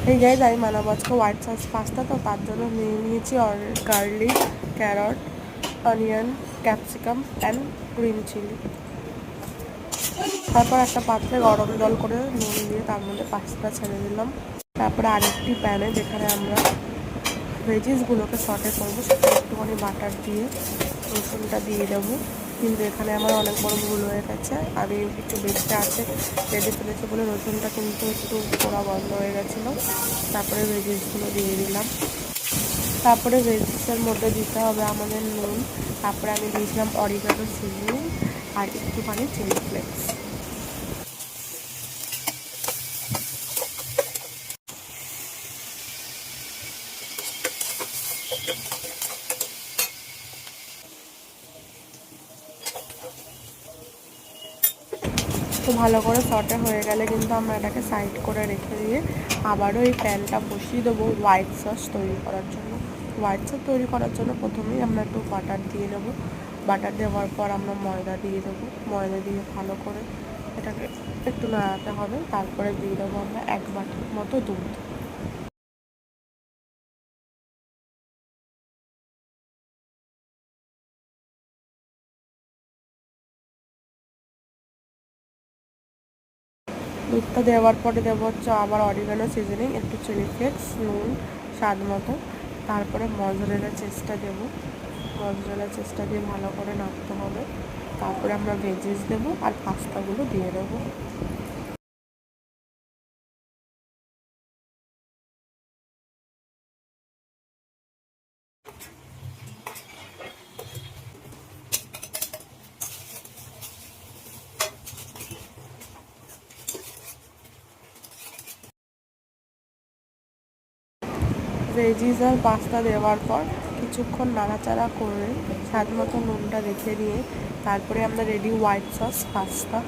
এই গাইজ আমি বানাবো আজকে হোয়াইট সস পাস্তা, তো তার জন্য নিয়ে নিয়েছি garlic, carrot, onion, capsicum and green chilli. তারপর একটা পাত্রে গরম জল করে নুন দিয়ে তার মধ্যে পাস্তা ছেড়ে দিলাম। তারপরে আরেকটি প্যানে যেখানে আমরা ভেজিসগুলোকে সটে করবো সেখানে একটুখানি বাটার দিয়ে রসুনটা দিয়ে দেবো। কিন্তু এখানে আমার অনেক বড় ভুল হয়ে গেছে, আমি একটু বেশি আছে রেডি ফেলেছি বলে রসুনটা কিন্তু একটু পোড়া বন্ধ হয়ে গেছিলো। তারপরে ভেজিসগুলো দিয়ে দিলাম। তারপরে ভেজিসের মধ্যে দিতে হবে আমাদের নুন। তারপরে আমি দিয়েছিলাম অরিগানো সিজনিং আর একটুখানি চিলি ফ্লেক্স। তো ভালো করে সটে হয়ে গেলে কিন্তু আমরা এটাকে সাইড করে রেখে দিয়ে আবারও এই প্যানটা বসিয়ে দেবো হোয়াইট সস তৈরি করার জন্য। হোয়াইট সস তৈরি করার জন্য প্রথমেই আমরা একটু বাটার দিয়ে দেবো। বাটার দেওয়ার পর আমরা ময়দা দিয়ে দেবো। ময়দা দিয়ে ভালো করে এটাকে একটু নাড়াতে হবে। তারপরে দিয়ে দেবো আমরা 1 বাটির মতো দুধ। দুধটা দেওয়ার পরে দেবো হচ্ছে আবার অরিগানো সিজনিং, একটু চিলি ফ্লেক্স, নুন স্বাদ মতো। তারপরে মজরেলা চেস্টা দেবো। মজরেলা চেস্টা দিয়ে ভালো করে নাড়তে হবে। তারপরে আমরা ভেজিস দেবো আর পাস্তাগুলো দিয়ে দেবো। ভেজিস আর পাস্তা দেওয়ার পর কিছুক্ষণ নাড়াচাড়া করে স্বাদ মতো নুনটা রেখে দিয়ে তারপরে আমরা রেডি হোয়াইট সস পাস্তা।